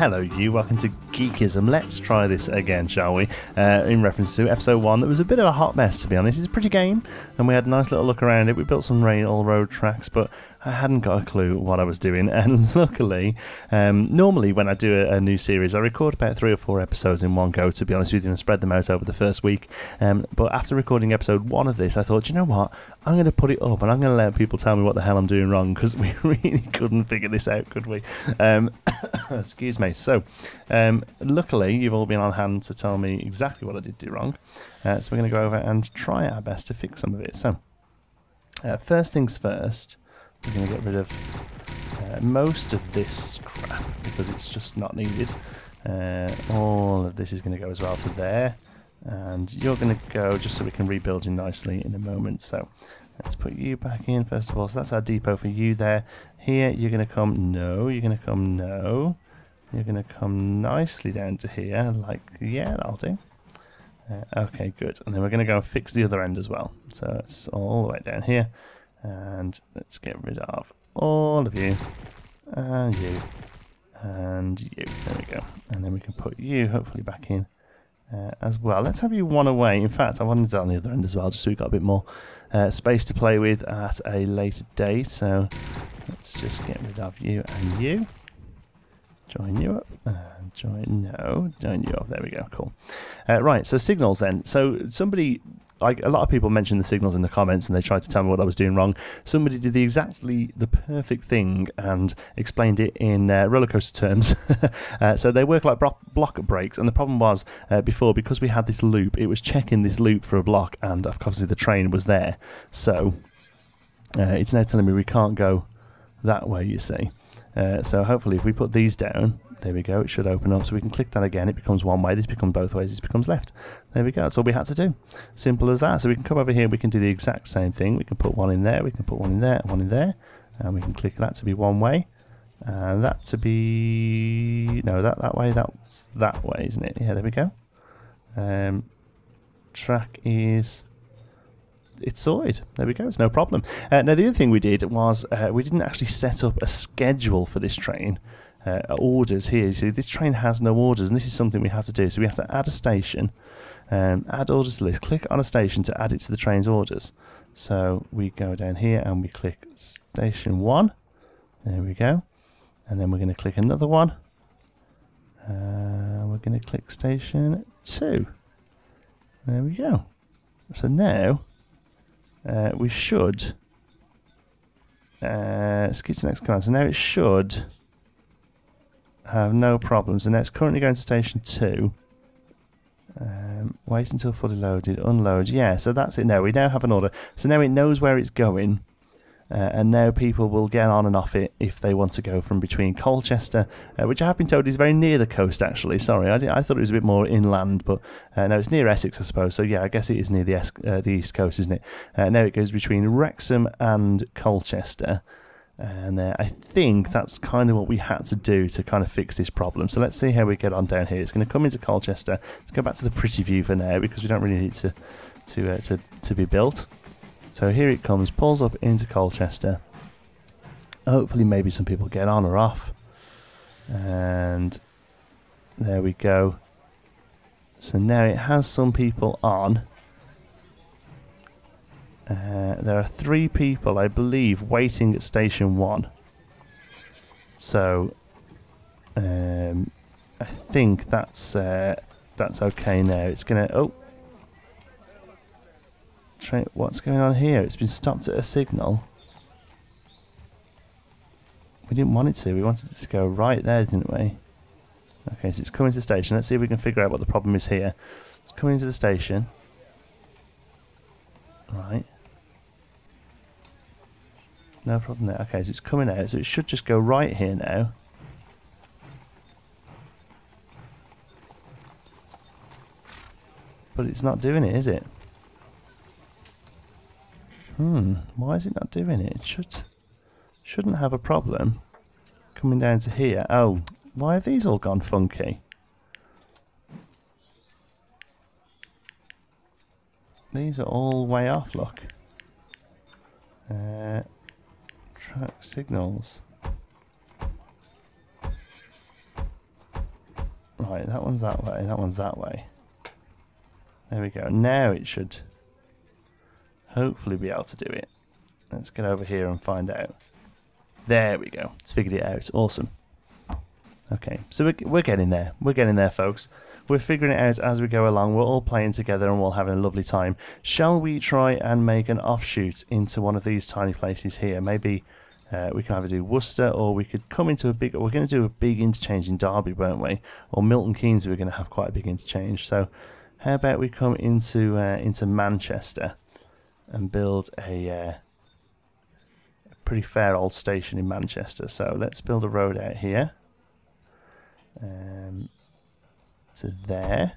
Hello you, welcome to Geekism. Let's try this again, shall we? In reference to episode 1, that was a bit of a hot mess, to be honest. It's a pretty game, and we had a nice little look around it. We built some railroad tracks, but I hadn't got a clue what I was doing, and luckily, normally when I do a new series, I record about 3 or 4 episodes in one go, to be honest with you, and spread them out over the first week. But after recording episode 1 of this, I thought, you know what, I'm going to put it up, and I'm going to let people tell me what the hell I'm doing wrong, because we really couldn't figure this out, could we? Excuse me. So, luckily, you've all been on hand to tell me exactly what I did do wrong. So we're going to go over and try our best to fix some of it. So, first things first, we're going to get rid of most of this crap because it's just not needed. All of this is going to go as well to there, and you're going to go just so we can rebuild you nicely in a moment. So let's put you back in first of all. So that's our depot for you there. Here you're going to come, no, you're going to come, no. You're going to come nicely down to here, like, yeah, that'll do. Okay, good. And then we're going to go and fix the other end as well. So it's all the way down here. And let's get rid of all of you, and you, and you. There we go. And then we can put you hopefully back in as well. Let's have you one away. In fact, I wanted it on the other end as well, just so we've got a bit more space to play with at a later date. So let's just get rid of you and you. Join you up, and join you up. There we go, cool. Right, so signals then. So somebody, like a lot of people mentioned the signals in the comments and they tried to tell me what I was doing wrong. Somebody did the perfect thing and explained it in roller coaster terms. So they work like block brakes, and the problem was before, because we had this loop, it was checking this loop for a block, and obviously the train was there. So it's now telling me we can't go that way, you see. So hopefully if we put these down, there we go, it should open up, so we can click that again, it becomes one way, this becomes both ways, this becomes left. There we go, that's all we had to do. Simple as that. So we can come over here, we can do the exact same thing, we can put one in there, we can put one in there, one in there, and we can click that to be one way, and that to be, no, that way, that's that way, isn't it? Yeah, there we go. Track is... it's sorted. There we go. It's no problem. Now, the other thing we did was we didn't actually set up a schedule for this train. Orders here. You see, this train has no orders, and this is something we have to do. So we have to add a station, add orders to list, click on a station to add it to the train's orders. So we go down here and we click station 1. There we go. And then we're going to click another one. We're going to click station 2. There we go. So now... we should skip to the next command. So now it should have no problems. And now it's currently going to station 2. Wait until fully loaded. Unload. Yeah, so that's it now. We now have an order. So now it knows where it's going. And now people will get on and off it if they want to go from between Colchester, which I have been told is very near the coast, actually. Sorry, I thought it was a bit more inland, but no, it's near Essex, I suppose. So yeah, I guess it is near the east coast, isn't it? Now it goes between Wrexham and Colchester, and I think that's kind of what we had to do to kind of fix this problem. So let's see how we get on down here. It's going to come into Colchester. Let's go back to the pretty view for now, because we don't really need to be built. So here it comes, pulls up into Colchester. Hopefully maybe some people get on or off. And there we go. So now it has some people on. There are 3 people, I believe, waiting at station 1. So I think that's okay now. It's gonna... oh. What's going on here? It's been stopped at a signal. We didn't want it to. We wanted it to go right there, didn't we? Okay, so it's coming to the station. Let's see if we can figure out what the problem is here. It's coming to the station. Right. No problem there. Okay, so it's coming out. So it should just go right here now. But it's not doing it, is it? Why is it not doing it? It shouldn't have a problem coming down to here. Oh, why have these all gone funky? These are all way off, look. Track signals. Right, that one's that way, that one's that way. There we go. Now it should hopefully be able to do it. Let's get over here and find out. There we go. It's figured it out. Awesome. Okay, so we're getting there. We're getting there, folks. We're figuring it out as we go along. We're all playing together and we're all having a lovely time. Shall we try and make an offshoot into one of these tiny places here? Maybe we can either do Worcester, or we could come into a big... We're going to do a big interchange in Derby, weren't we? Or Milton Keynes, we're going to have quite a big interchange. So how about we come into Manchester and build a pretty fair old station in Manchester. So let's build a road out here. To there,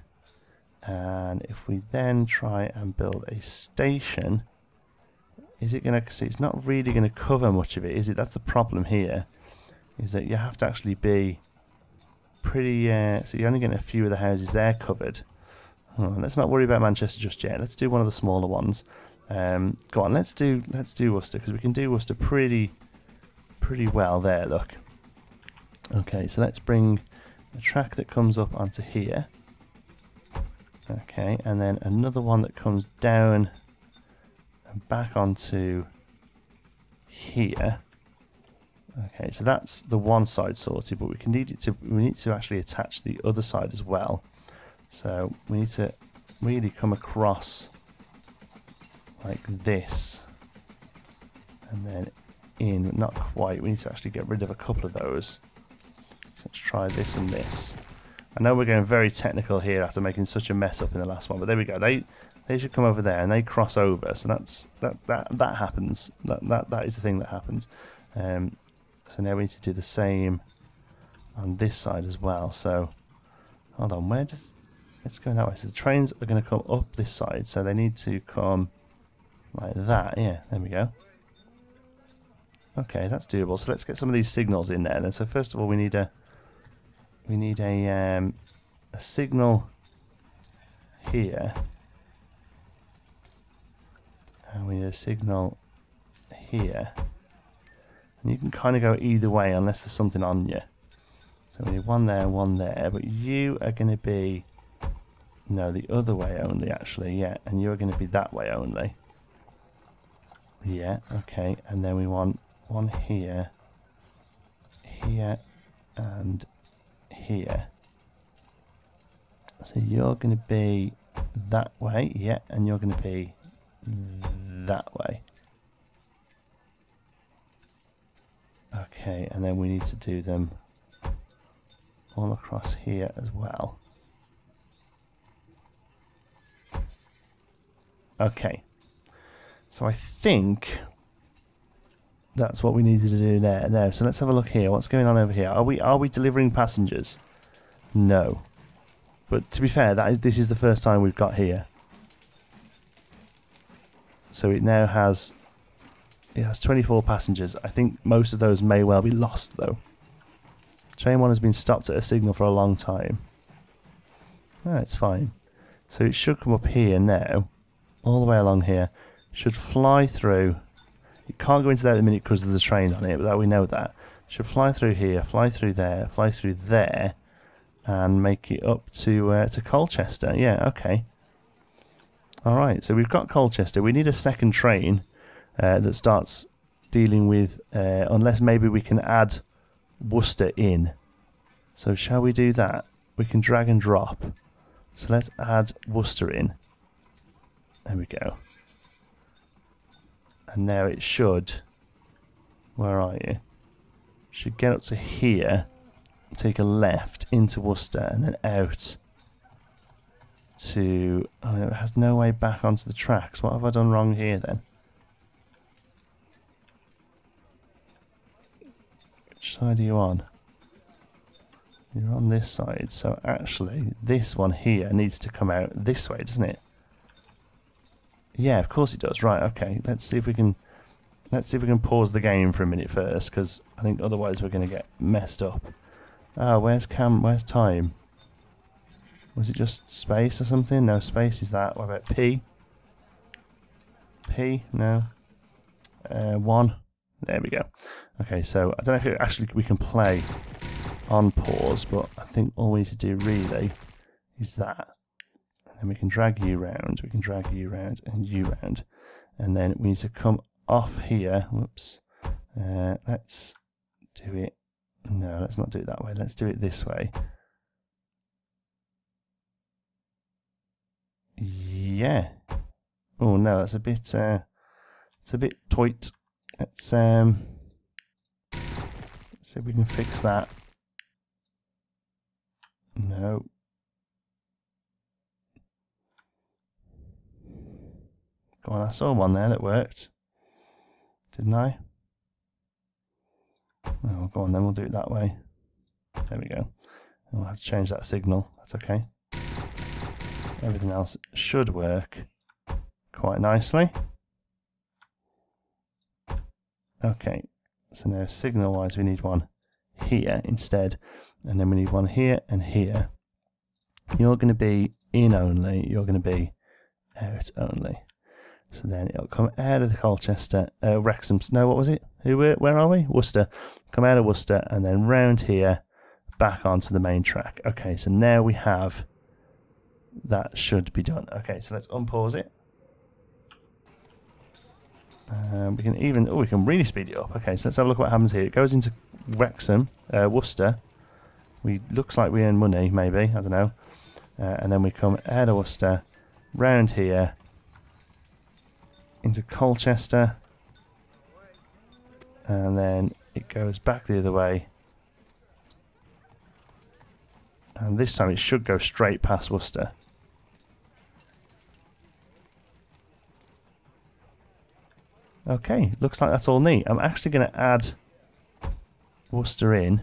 and if we then try and build a station, is it going to see? It's not really going to cover much of it, is it? That's the problem here, is that you have to actually be pretty so you're only getting a few of the houses there covered. Let's not worry about Manchester just yet. Let's do one of the smaller ones. Go on, let's do Worcester, because we can do Worcester pretty well there. Look. Okay, so let's bring a track that comes up onto here. Okay, and then another one that comes down and back onto here. Okay, so that's the one side sorted, but we need to actually attach the other side as well. So we need to really come across like this, and then in, but not quite. We need to actually get rid of a couple of those. Let's try this and this. I know we're going very technical here after making such a mess up in the last one, but there we go. They should come over there and they cross over. So that happens. That is the thing that happens. So now we need to do the same on this side as well. So hold on, let's go that way. So the trains are going to come up this side, so they need to come like that. Yeah, there we go. Okay, that's doable. So let's get some of these signals in there. And so first of all, we need a signal here, and we need a signal here, and you can kind of go either way unless there's something on you. So we need one there and one there, but you are going to be, no, the other way only actually, yeah, and you're going to be that way only. Yeah, okay, and then we want one here, here, and here. So you're going to be that way, yeah, and you're going to be that way. Okay, and then we need to do them all across here as well. Okay, so I think that's what we needed to do there. Now, so let's have a look here. What's going on over here? Are we delivering passengers? No. But to be fair, this is the first time we've got here. So it now has 24 passengers. I think most of those may well be lost though. Train 1 has been stopped at a signal for a long time. Oh, it's fine. So it should come up here now, all the way along here. Should fly through. It can't go into there at the minute because there's a train on it, but that we know that. Should fly through here, fly through there, and make it up to Colchester. Yeah, okay. Alright, so we've got Colchester. We need a second train that starts dealing with, unless maybe we can add Worcester in. So shall we do that? We can drag and drop. So let's add Worcester in. There we go. And now it should, where are you? Should get up to here, take a left into Worcester, and then out to... Oh, it has no way back onto the tracks. What have I done wrong here then? Which side are you on? You're on this side, so actually this one here needs to come out this way, doesn't it? Yeah, of course it does. Right, okay. Let's see if we can pause the game for a minute first, because I think otherwise we're going to get messed up. Oh, where's time? Was it just space or something? No, space is that. What about P? P? No. 1. There we go. Okay, so I don't know if we can play on pause, but I think all we need to do really is that. And then we can drag you round, we can drag you round and you round. And then we need to come off here. Whoops. Let's do it. No, let's not do it that way. Let's do it this way. Yeah. Oh no, that's a bit. It's a bit tight. Let's see if we can fix that. No. Go on, I saw one there that worked. Didn't I? Oh, go on then, we'll do it that way. There we go. And we'll have to change that signal. That's okay. Everything else should work quite nicely. Okay, so now signal-wise we need one here instead. And then we need one here and here. You're going to be in only, you're going to be out only. So then it'll come out of the Colchester, Wrexham, no, what was it? Where are we? Worcester. Come out of Worcester and then round here, back onto the main track. Okay, so now we have, that should be done. Okay, so let's unpause it. We can even, we can really speed it up. Okay, so let's have a look at what happens here. It goes into Wrexham, Worcester. Looks like we earn money, maybe, I don't know. And then we come out of Worcester, round here, into Colchester, and then it goes back the other way, and this time it should go straight past Worcester. Okay, looks like that's all neat. I'm actually going to add Worcester in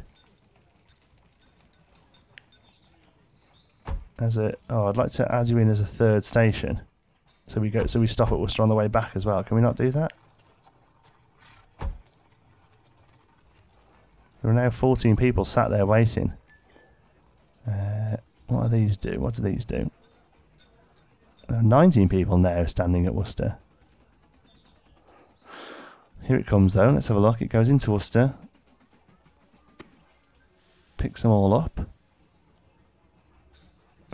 as a, oh, I'd like to add you in as a third station. So we stop at Worcester on the way back as well. Can we not do that? There are now 14 people sat there waiting. What do these do? What do these do? There are 19 people now standing at Worcester. Here it comes though. Let's have a look. It goes into Worcester. Picks them all up.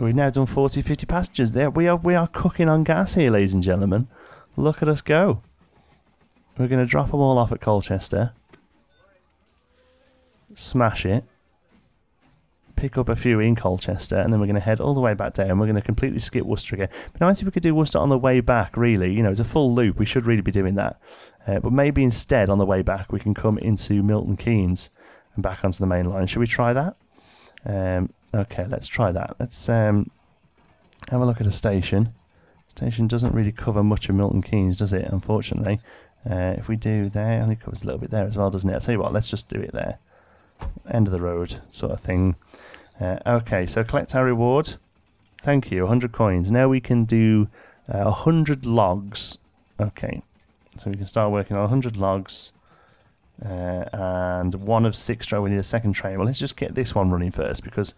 We've now done 40, 50 passengers there. We are cooking on gas here, ladies and gentlemen. Look at us go. We're going to drop them all off at Colchester. Smash it. Pick up a few in Colchester, and then we're going to head all the way back down. We're going to completely skip Worcester again. But nice if we could do Worcester on the way back, really. You know, it's a full loop. We should really be doing that. But maybe instead, on the way back, we can come into Milton Keynes and back onto the main line. Should we try that? Okay, let's try that. Let's have a look at a station. Station doesn't really cover much of Milton Keynes, does it? Unfortunately. If we do there, it only covers a little bit there as well, doesn't it? I'll tell you what, let's just do it there. End of the road sort of thing. Okay, so collect our reward. Thank you, 100 coins. Now we can do 100 logs. Okay, so we can start working on 100 logs. And one of 6 we need a second train. Well, let's just get this one running first because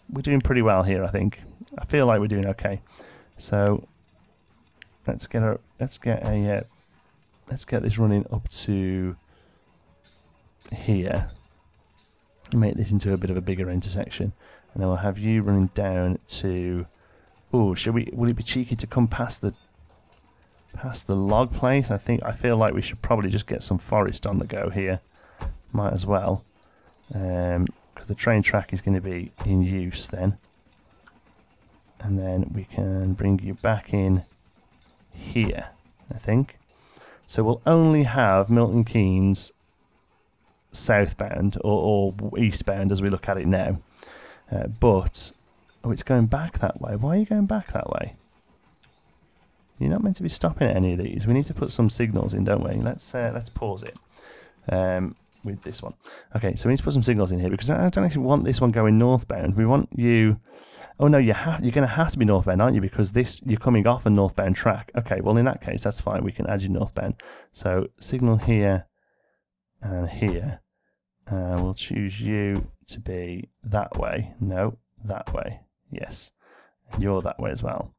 we're doing pretty well here, I think. I feel like we're doing okay. So let's get this running up to here. Make this into a bit of a bigger intersection, and then we'll have you running down to. Oh, will it be cheeky to come past the log place? I feel like we should probably just get some forest on the go here. Might as well, because the train track is going to be in use then, and then we can bring you back in here, I think. So we'll only have Milton Keynes southbound or eastbound as we look at it now, but it's going back that way. Why are you going back that way? You're not meant to be stopping at any of these. We need to put some signals in, don't we? Let's pause it with this one. Okay, so we need to put some signals in here because I don't actually want this one going northbound. We want you. Oh no, you're going to have to be northbound, aren't you? Because you're coming off a northbound track. Okay, well in that case that's fine. We can add you northbound. So signal here and here. We'll choose you to be that way. No, that way. Yes. And you're that way as well.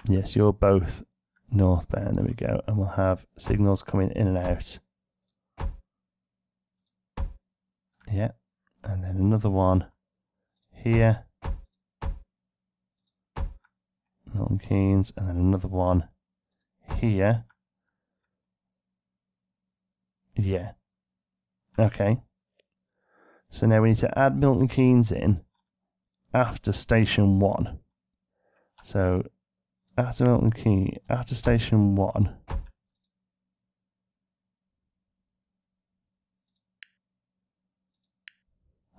Yes, you're both northbound. There we go. And we'll have signals coming in and out. Yeah. And then then another one here, Milton Keynes, and then another one here. Yeah. Okay. So now we need to add Milton Keynes in after station 1. So after Milton Keynes, after station 1.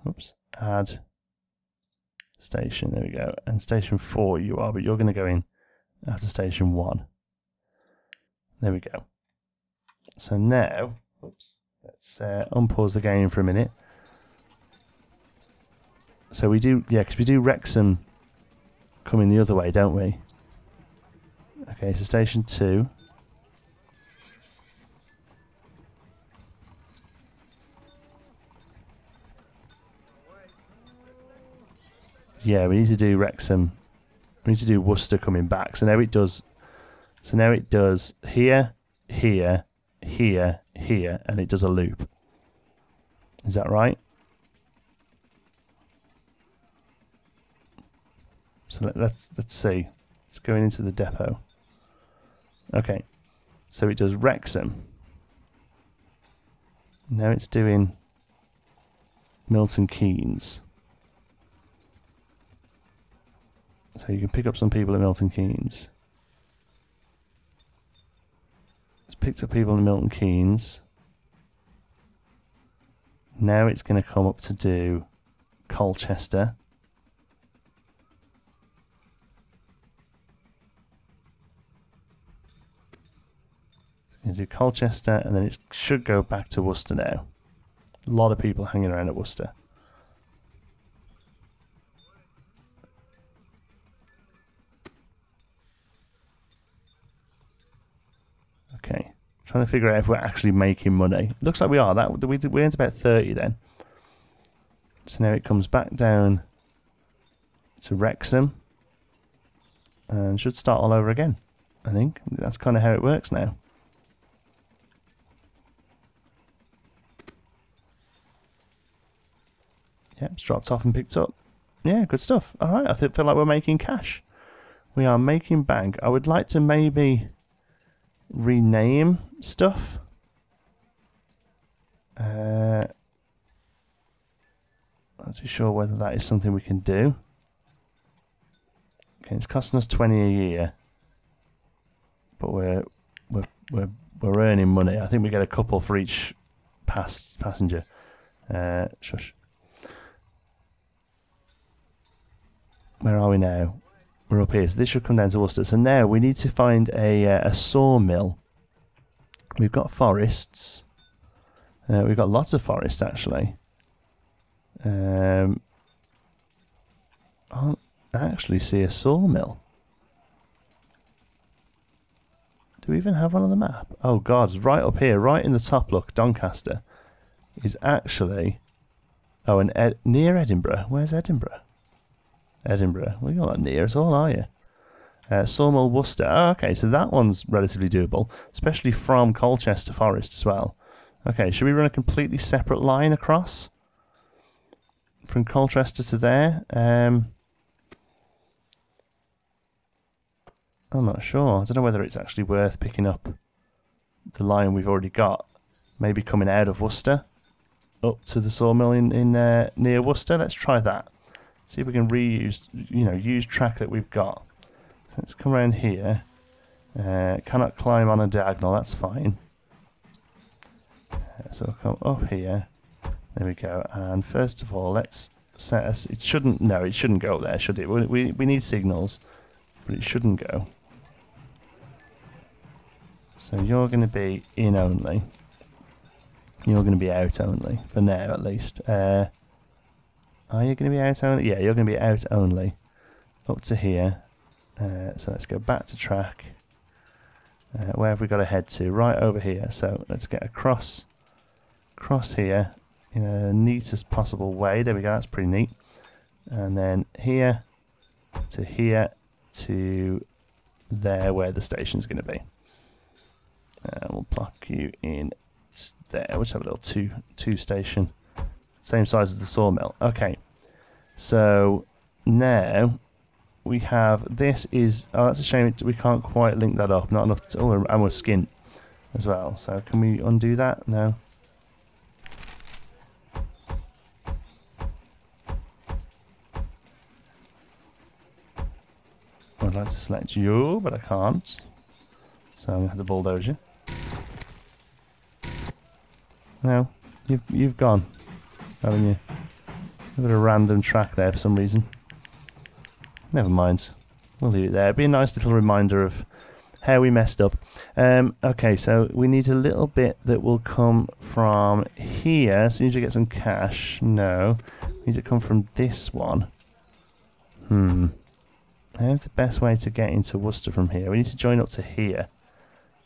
Oops. Add station. There we go. And station 4 you are, but you're going to go in after station 1. There we go. So now, oops, let's unpause the game for a minute. So we do, yeah, because we do Wrexham coming the other way, don't we? Okay, so station 2. Yeah, we need to do Wrexham. We need to do Worcester coming back. So now it does. So now it does here, here, here, here, and it does a loop. Is that right? So let's see. It's going into the depot. Okay. So it does Wrexham. Now it's doing Milton Keynes. So you can pick up some people at Milton Keynes. It's picked up people in Milton Keynes. Now it's going to come up to do Colchester. It's going to do Colchester, and then it should go back to Worcester now. A lot of people hanging around at Worcester. Okay, trying to figure out if we're actually making money. Looks like we are. We earned about 30 then. So now it comes back down to Wrexham and should start all over again. I think that's kind of how it works now. Yep, it's dropped off and picked up. Yeah, good stuff. All right, I feel like we're making cash. We are making bank. I would like to maybe rename stuff. Not too sure whether that is something we can do. Okay, it's costing us 20 a year, but we're earning money. I think we get a couple for each passenger. Shush. Where are we now? We're up here, so this should come down to Worcester. So now we need to find a sawmill. We've got forests. We've got lots of forests actually. I don't actually see a sawmill. Do we even have one on the map? Oh god, it's right up here, right in the top. Look, Doncaster is actually... Oh, and near Edinburgh. Where's Edinburgh? Edinburgh. Well, you're not near us all, are you? Sawmill Worcester. Oh, okay, so that one's relatively doable, especially from Colchester Forest as well. Okay, should we run a completely separate line across? From Colchester to there? I'm not sure. I don't know whether it's actually worth picking up the line we've already got. Maybe coming out of Worcester up to the sawmill in near Worcester. Let's try that. See if we can reuse, use track that we've got. Let's come around here. Cannot climb on a diagonal, that's fine. So we'll come up here. There we go. And first of all, let's set us. It shouldn't go there, should it? We need signals, but it shouldn't go. So you're going to be in only. You're going to be out only for now, at least. Are you going to be out only? Yeah, you're going to be out only. Up to here. So let's go back to track. Where have we got to head to? Right over here. So let's get across here in a neatest possible way. There we go. That's pretty neat. And then here to there where the station's going to be. We'll plug you in there. We'll just have a little two station Same size as the sawmill. Okay. So now we have this is that's a shame we can't quite link that up. Not enough to, and we're skint as well. So can we undo that? No. I'd like to select you, but I can't. So I'm gonna have to bulldoze you. No, you've gone, haven't you? I've got a random track there for some reason. Never mind. We'll leave it there. It'd be a nice little reminder of how we messed up. Okay, so we need a little bit that will come from here. As soon as we get some cash. No. We need to come from this one. How's the best way to get into Worcester from here? We need to join up to here.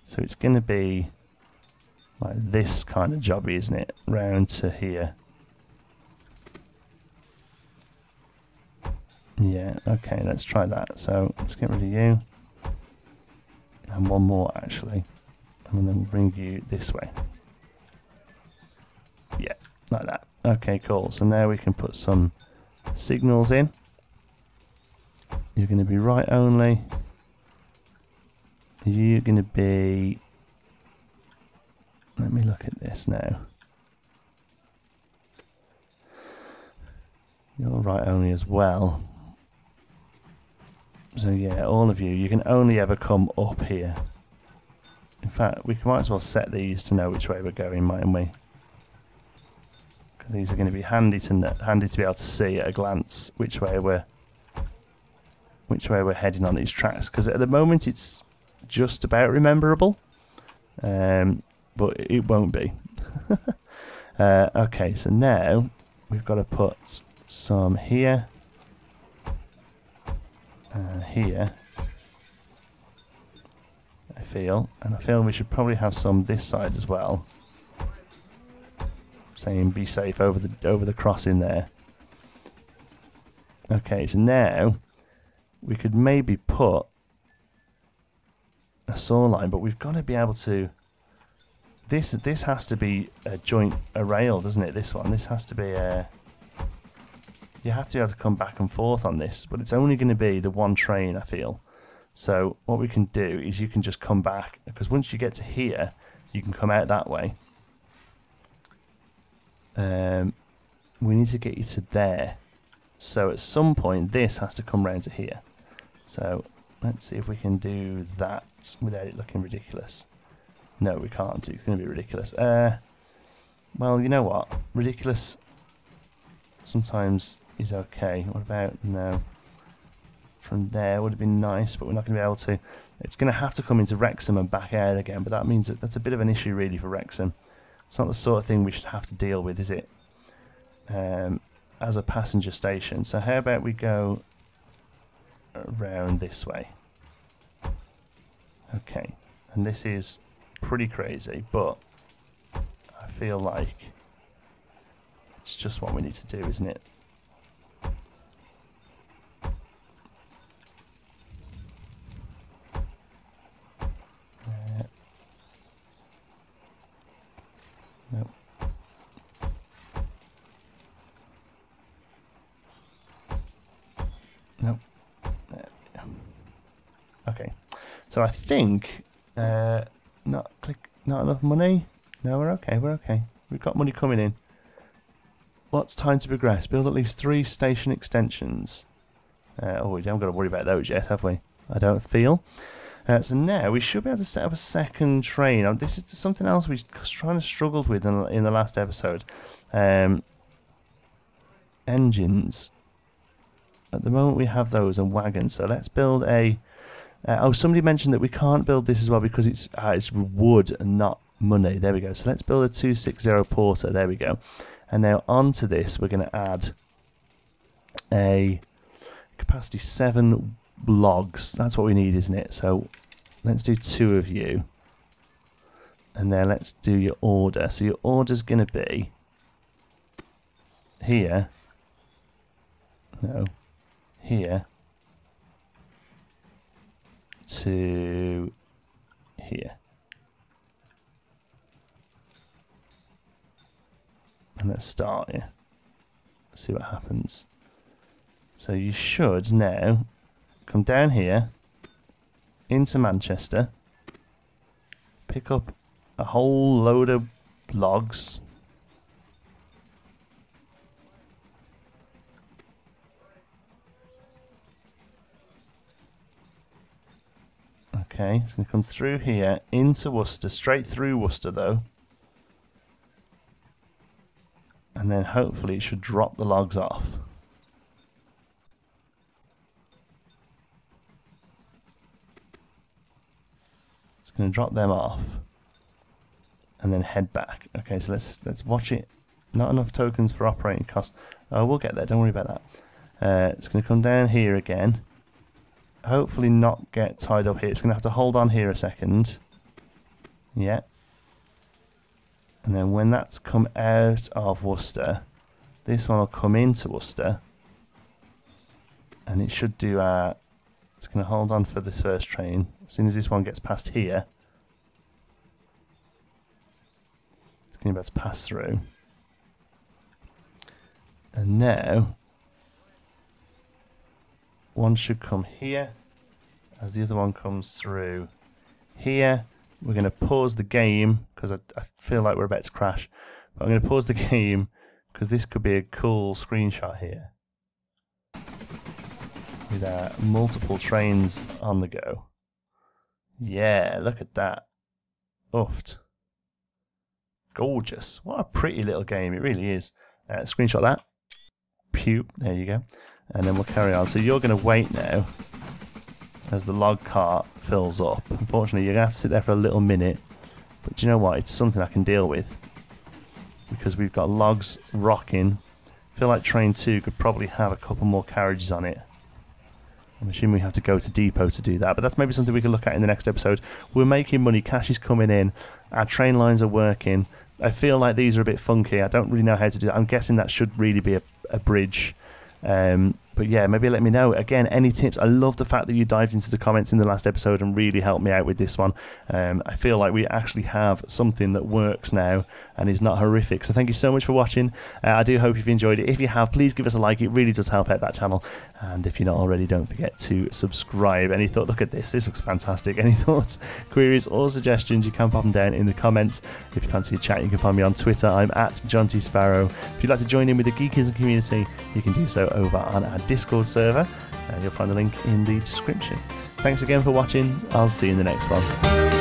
So it's going to be like this kind of jobby, isn't it? Round to here. Yeah, okay, let's try that. So let's get rid of you. And one more actually. And then bring you this way. Yeah, like that. Okay, cool. So now we can put some signals in. You're going to be right only. You're going to be... Let me look at this now. You're right only as well. So yeah, all of you, you can only ever come up here. In fact, we might as well set these to know which way we're going, mightn't we? Because these are going to be handy to be able to see at a glance which way we're heading on these tracks. Because at the moment it's just about rememberable, but it won't be. Okay, so now we've got to put some here. Here, I feel we should probably have some this side as well. Saying be safe over the crossing there. Okay, so now we could maybe put a saw line, but we've got to be able to. This has to be a rail, doesn't it? This has to be a. You have to be able to come back and forth on this, but it's only going to be the one train, I feel. So what we can do is you can just come back, because once you get to here, you can come out that way. We need to get you to there. So at some point, this has to come round to here. So let's see if we can do that without it looking ridiculous. No, we can't. It's going to be ridiculous. Well, you know what? Ridiculous sometimes is okay. What about no? From there would have been nice, but we're not going to be able to. It's going to have to come into Wrexham and back out again, but that means that's a bit of an issue really for Wrexham. It's not the sort of thing we should have to deal with, is it? As a passenger station. So how about we go around this way? Okay, and this is pretty crazy, but I feel like it's just what we need to do, isn't it? Nope. Nope. Okay. So I think not enough money. No, we're okay. We're okay. We've got money coming in. What's time to progress? Build at least 3 station extensions. Oh, we haven't got to worry about those yet, have we? I don't feel. So now we should be able to set up a second train. This is something else we struggled with in the last episode. Engines. At the moment we have those and wagons. So let's build a... oh, somebody mentioned that we can't build this as well because it's wood and not money. There we go. So let's build a 260 porter. There we go. And now onto this we're going to add a capacity 7 logs. That's what we need, isn't it? So let's do 2 of you. And then let's do your order. So your order's going to be here. No. Here. To here. And let's start here. See what happens. So you should now come down here into Manchester, pick up a whole load of logs. Okay, it's going to come through here into Worcester, straight through Worcester though. And then hopefully it should drop the logs off. It's going to drop them off and then head back. Okay, so let's watch it. Not enough tokens for operating costs. Oh, we'll get there, don't worry about that. It's going to come down here again. Hopefully not get tied up here. It's going to have to hold on here a second. Yeah. And then when that's come out of Worcester, this one will come into Worcester. And it should do it's going to hold on for this first train. As soon as this one gets past here, it's going to be able to pass through. And now one should come here as the other one comes through here. We're going to pause the game because I feel like we're about to crash. But I'm going to pause the game because this could be a cool screenshot here with multiple trains on the go. Yeah, look at that. Oofed. Gorgeous. What a pretty little game. It really is. Screenshot that. Pew. There you go. And then we'll carry on. So you're going to wait now as the log cart fills up. Unfortunately, you're going to have to sit there for a little minute. But do you know what? It's something I can deal with. Because we've got logs rocking. I feel like train 2 could probably have a couple more carriages on it. I'm assuming we have to go to depot to do that. But that's maybe something we can look at in the next episode. We're making money. Cash is coming in. Our train lines are working. I feel like these are a bit funky. I don't really know how to do that. I'm guessing that should really be a bridge. But yeah, maybe let me know. Again, any tips? I love the fact that you dived into the comments in the last episode and really helped me out with this one. I feel like we actually have something that works now and is not horrific. So thank you so much for watching. I do hope you've enjoyed it. If you have, please give us a like. It really does help out that channel. And if you're not already, don't forget to subscribe. Any thought? Look at this. This looks fantastic. Any thoughts, queries, or suggestions, you can pop them down in the comments. If you fancy a chat, you can find me on Twitter. I'm at John T. Sparrow. If you'd like to join in with the Geekism community, you can do so over on our Discord server. You'll find the link in the description. Thanks again for watching. I'll see you in the next one.